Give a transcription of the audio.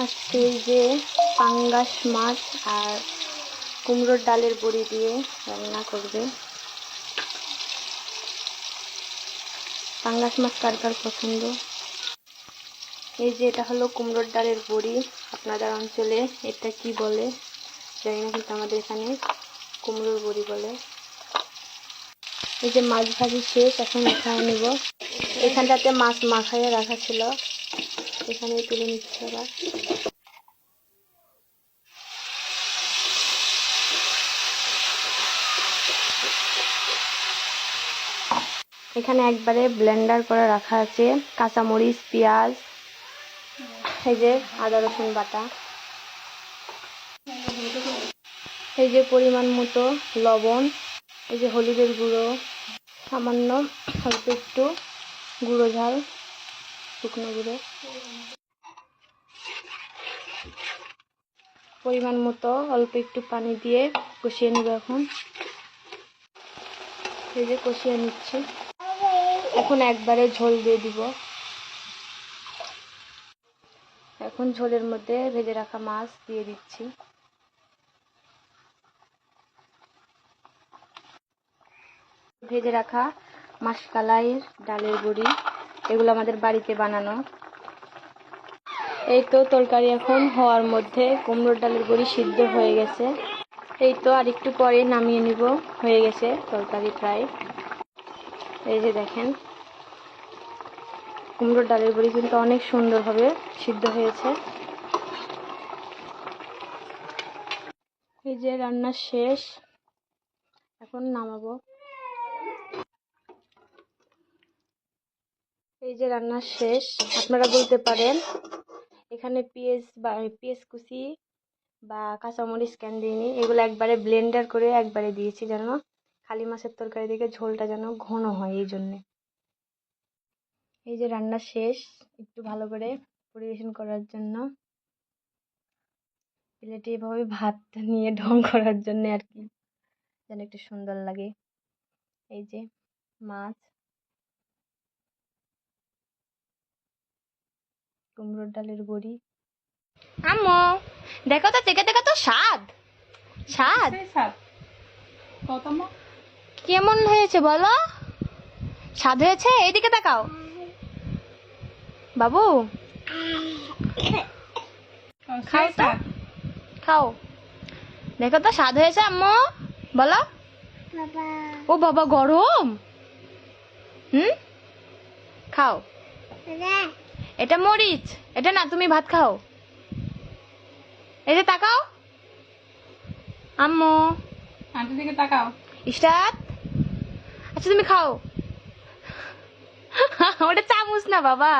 আজকে এই যে পাঙ্গাস মাছ আর কুমড়োর ডালের বড়ি দিয়ে রান্না করবে। পাঙ্গাস মাছ কার কার পছন্দ? এই যে এটা হলো কুমড়োর ডালের বড়ি। আপনাদের অঞ্চলে এটা কি বলে জানি না, কিন্তু আমাদের এখানে কুমড়োর বড়ি বলে। এই যে মাছ ভাজি শেষ, এখন উঠায় নেব। এখানটাতে মাছ মাখাইয়ে রাখা ছিল, এখানে তুলে নিচ্ছে আবার। এখানে একবারে ব্লেন্ডার করে রাখা আছে কাঁচামরিচ, পেঁয়াজ, এই যে আদা রসুন বাটা, এই যে পরিমাণ মতো লবণ, এই যে হলুদের গুঁড়ো, সামান্য অল্প একটু গুঁড়ো ঝাল, শুকনো গুঁড়ো, পরিমাণ মতো অল্প একটু পানি দিয়ে কষিয়ে নেব। এখন এই যে কষিয়ে নিচ্ছি। এখন একবারে ঝোল দিয়ে দিব। এখন ঝোলের মধ্যে ভেজে রাখা মাছ দিয়ে দিচ্ছি। ভেজে রাখা মাসকালাইয়ের ডালের বড়ি, এগুলো আমাদের বাড়িতে বানানো। এই তো তরকারি এখন হওয়ার মধ্যে, কুমড়োর ডালের বড়ি সিদ্ধ হয়ে গেছে। এই তো আর একটু পরে নামিয়ে নিব, হয়ে গেছে তরকারি প্রায়। এই যে দেখেন কুমড়োর ডালের বড়ি কিন্তু অনেক সুন্দরভাবে সিদ্ধ হয়েছে। এই যে রান্না শেষ, এখন নামাবো। এই যে রান্না শেষ। আপনারা বলতে পারেন এখানে পেঁয়াজ কুচি বা কাঁচামরিচ কেন দিইনি, এগুলো একবারে ব্লেন্ডার করে একবারে দিয়েছি যেন খালি মাছের তরকারি থেকে ঝোলটা যেন ঘন হয়, এই জন্যে। এই যে রান্না শেষ, একটু ভালো করে পরিবেশন করার জন্য প্লেটে এভাবে ভাত নিয়ে ঢং করার জন্য আর কি, যেন একটু সুন্দর লাগে। এই যে মাছ, কুমড়োর ডালের বড়ি। আম্মু দেখো তো, দেখে দেখো তো, স্বাদ স্বাদ কেমন হয়েছে বলো? স্বাদ হয়েছে? এইদিকে তাকাও বাবু, খাও তো, খাও, দেখো তো স্বাদ হয়েছে আম্মু বলো। ও বাবা গরম। খাও, এটা মরিচ, এটা না, তুমি ভাত খাও। এই যে তাকাও আম্মু, আন্টির দিকে তাকাও। স্টার্ট। আচ্ছা তুমি খাও। ওটা চামচ না বাবা।